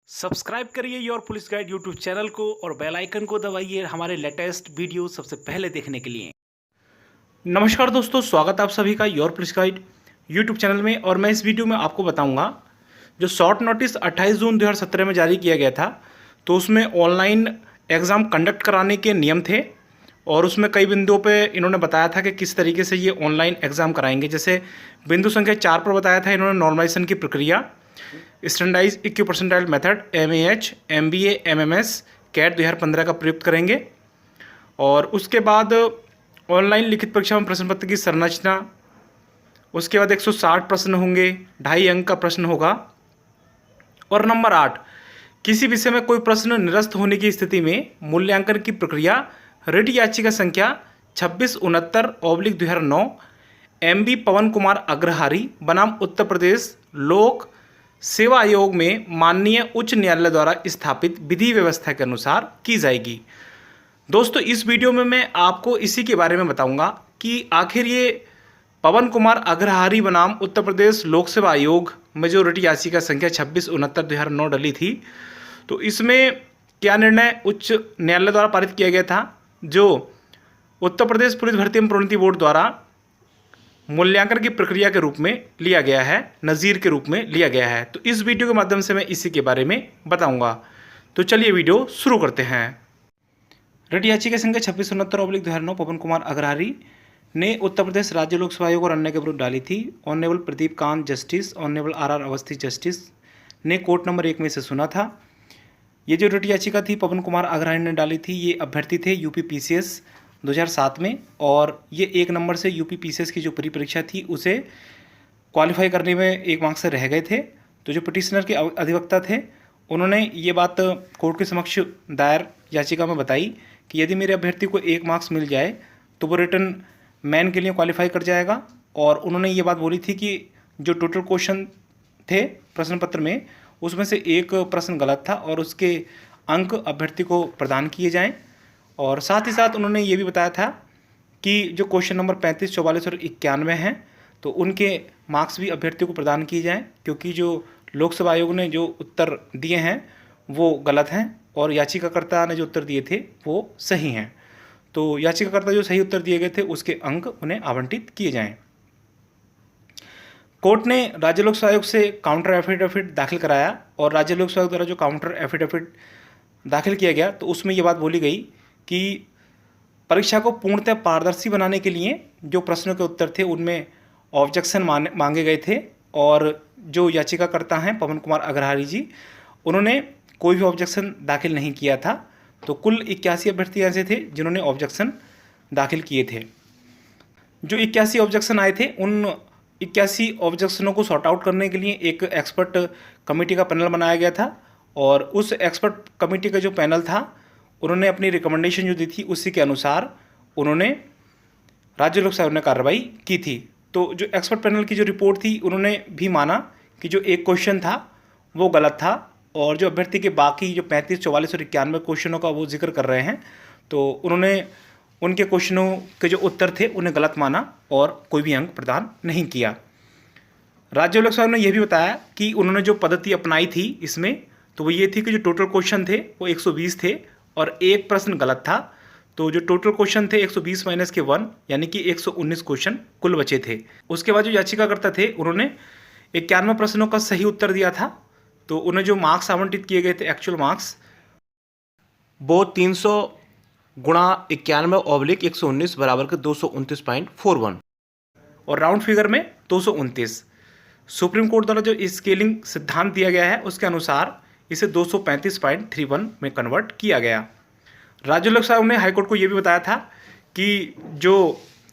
Subscribe करिए your police guide YouTube channel को और बेल आइकन को दबाइए हमारे लेटेस्ट वीडियो सबसे पहले देखने के लिए। नमस्कार दोस्तों, स्वागत है आप सभी का your police guide YouTube channel में। और मैं इस वीडियो में आपको बताऊंगा जो शॉर्ट नोटिस 28 जून 2017 में जारी किया गया था, तो उसमें ऑनलाइन एग्ज़ाम कंडक्ट कराने के नियम थे और उसमें कई बिंदुओं पे इन्होंने बताया था कि किस तरीके से ये ऑनलाइन एग्ज़ाम कराएंगे। जैसे बिंदु संख्या 4 पर बताया था इन्होंने नॉर्मलाइजेशन की प्रक्रिया, standardise equipercentile method MAH MBA MMS CAT 2015 का प्रयुक्त करेंगे। और उसके बाद ऑनलाइन लिखित परीक्षा में प्रश्न पत्र की संरचना, उसके बाद 160 प्रश्न होंगे, 2.5 अंक का प्रश्न होगा। और नंबर 8, किसी विषय में कोई प्रश्न निरस्त होने की स्थिति में मूल्यांकन की प्रक्रिया रिट याचिका संख्या 2669/2009 MB पवन कुमार अग्रहारी बनाम उत्तर प्रदेश लोक सेवा आयोग में माननीय उच्च न्यायालय द्वारा स्थापित विधि व्यवस्था के अनुसार की जाएगी। दोस्तों, इस वीडियो में मैं आपको इसी के बारे में बताऊंगा कि आखिर ये पवन कुमार अग्रहारी बनाम उत्तर प्रदेश लोक सेवा आयोग में जो रिट याचिका संख्या 2669/2009 डली थी, तो इसमें क्या निर्णय उच्च न्यायालय द्वारा पारित किया गया था, जो उत्तर प्रदेश पुलिस भर्ती एवं प्रोन्नति बोर्ड द्वारा मूल्यांकन की प्रक्रिया के रूप में लिया गया है, नज़ीर के रूप में लिया गया है। तो इस वीडियो के माध्यम से मैं इसी के बारे में बताऊंगा। तो चलिए वीडियो शुरू करते हैं। रिट याचिका संख्या 2669/2009 पवन कुमार अग्रहारी ने उत्तर प्रदेश राज्य लोक सेवा आयोग और अन्य के विरुद्ध डाली थी। Honourable Pradeep Kant justice, honourable RR Awasthi justice ने कोर्ट नंबर 1 में से सुना था। ये जो रिट याचिका थी पवन कुमार अग्रहारी ने डाली थी, ये अभ्यर्थी थे यूपी PCS 2007 में, और ये 1 नंबर से यूपी PCS की जो प्री परीक्षा थी उसे क्वालिफाई करने में 1 मार्क्स से रह गए थे। तो जो पिटिशनर के अधिवक्ता थे उन्होंने ये बात कोर्ट के समक्ष दायर याचिका में बताई कि यदि मेरे अभ्यर्थी को 1 मार्क्स मिल जाए तो वो रिटन मैन के लिए क्वालिफाई कर जाएगा। और उन्होंने ये बात बोली थी कि जो टोटल क्वेश्चन थे प्रश्न पत्र में, उसमें से 1 प्रश्न गलत था और उसके अंक अभ्यर्थी को प्रदान किए जाएँ। और साथ ही साथ उन्होंने ये भी बताया था कि जो क्वेश्चन नंबर 35, 44 और 91 हैं, तो उनके मार्क्स भी अभ्यर्थी को प्रदान किए जाएं, क्योंकि जो लोक सेवा आयोग ने जो उत्तर दिए हैं वो गलत हैं और याचिकाकर्ता ने जो उत्तर दिए थे वो सही हैं। तो याचिकाकर्ता जो सही उत्तर दिए गए थे उसके अंक उन्हें आवंटित किए जाएं। कोर्ट ने राज्य लोक सेवा आयोग से काउंटर एफिडेविट दाखिल कराया और राज्य लोक सेवा आयोग द्वारा जो काउंटर एफिडेविट दाखिल किया गया तो उसमें ये बात बोली गई कि परीक्षा को पूर्णतः पारदर्शी बनाने के लिए जो प्रश्नों के उत्तर थे उनमें ऑब्जेक्शन मांगे गए थे। और जो याचिकाकर्ता हैं पवन कुमार अग्रहारी जी, उन्होंने कोई भी ऑब्जेक्शन दाखिल नहीं किया था। तो कुल 81 अभ्यर्थी ऐसे थे जिन्होंने ऑब्जेक्शन दाखिल किए थे। जो 81 ऑब्जेक्शन आए थे, उन 81 ऑब्जेक्शनों को सॉर्ट आउट करने के लिए एक एक्सपर्ट कमेटी का पैनल बनाया गया था। और उस एक्सपर्ट कमेटी का जो पैनल था उन्होंने अपनी रिकमेंडेशन जो दी थी उसी के अनुसार उन्होंने राज्य लोक सेवा आयोग ने कार्रवाई की थी। तो जो एक्सपर्ट पैनल की जो रिपोर्ट थी उन्होंने भी माना कि जो 1 क्वेश्चन था वो गलत था और जो अभ्यर्थी के बाकी जो 35, 44 और 91 क्वेश्चनों का वो जिक्र कर रहे हैं, तो उन्होंने उनके क्वेश्चनों के जो उत्तर थे उन्हें गलत माना और कोई भी अंक प्रदान नहीं किया। राज्य लोक सेवा आयोग ने यह भी बताया कि उन्होंने जो पद्धति अपनाई थी इसमें, तो वो ये थी कि जो टोटल क्वेश्चन थे वो 120 थे और 1 प्रश्न गलत था। तो जो टोटल क्वेश्चन थे 120 - के 1 यानी कि 119 क्वेश्चन कुल बचे थे। उसके बाद जो याचिकाकर्ता थे उन्होंने 91 प्रश्नों का सही उत्तर दिया था। तो उन्हें जो मार्क्स आवंटित किए गए थे एक्चुअल मार्क्स, वो 300 × 91/119 बराबर के 229.41 और राउंड फिगर में 229। सुप्रीम कोर्ट द्वारा जो स्केलिंग सिद्धांत दिया गया है उसके अनुसार इसे 235.31 में कन्वर्ट किया गया। राज्य लोक सेवा आयोग ने हाईकोर्ट को यह भी बताया था कि जो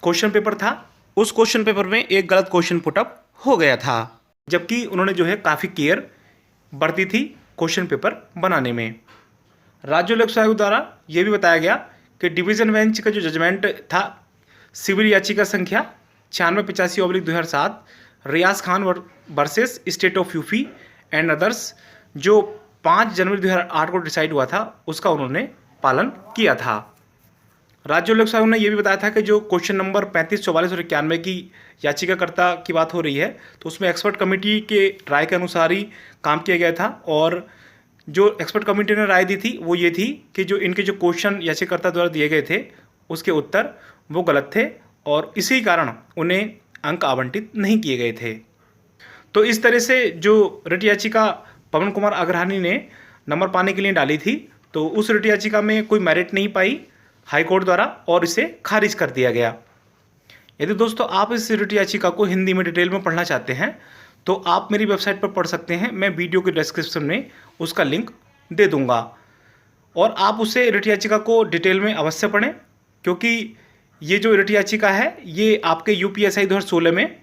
क्वेश्चन पेपर था उस क्वेश्चन पेपर में एक गलत क्वेश्चन पुटअप हो गया था, जबकि उन्होंने जो है काफ़ी केयर बरती थी क्वेश्चन पेपर बनाने में। राज्य लोक सेवा आयोग द्वारा यह भी बताया गया कि डिवीजन बेंच का जो जजमेंट था सिविल याचिका संख्या 9685/2007 Riyaz Khan versus state of UP and others, जो 5 जनवरी 2008 को डिसाइड हुआ था, उसका उन्होंने पालन किया था। राज्य लोक सेवा आयोग ने यह भी बताया था कि जो क्वेश्चन नंबर 35, 44 और 91 की याचिकाकर्ता की बात हो रही है, तो उसमें एक्सपर्ट कमेटी के राय के अनुसार ही काम किया गया था और जो एक्सपर्ट कमेटी ने राय दी थी वो ये थी कि जो इनके जो क्वेश्चन याचिकाकर्ता द्वारा दिए गए थे उसके उत्तर वो गलत थे और इसी कारण उन्हें अंक आवंटित नहीं किए गए थे। तो इस तरह से जो रिट याचिका पवन कुमार अग्रहानी ने नंबर पाने के लिए डाली थी, तो उस रिट याचिका में कोई मेरिट नहीं पाई हाईकोर्ट द्वारा और इसे खारिज कर दिया गया। यदि दोस्तों आप इस रिट याचिका को हिंदी में डिटेल में पढ़ना चाहते हैं तो आप मेरी वेबसाइट पर पढ़ सकते हैं, मैं वीडियो के डिस्क्रिप्शन में उसका लिंक दे दूंगा और आप उसे रिट याचिका को डिटेल में अवश्य पढ़ें, क्योंकि ये जो रिट याचिका है ये आपके यूपीएससी 2016 में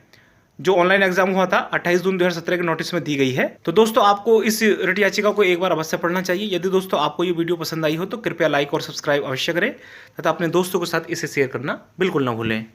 जो ऑनलाइन एग्जाम हुआ था 28 जून 2017 के नोटिस में दी गई है। तो दोस्तों आपको इस रिट याचिका को एक बार अवश्य पढ़ना चाहिए। यदि दोस्तों आपको ये वीडियो पसंद आई हो तो कृपया लाइक और सब्सक्राइब अवश्य करें तथा अपने दोस्तों के साथ इसे शेयर करना बिल्कुल ना भूलें।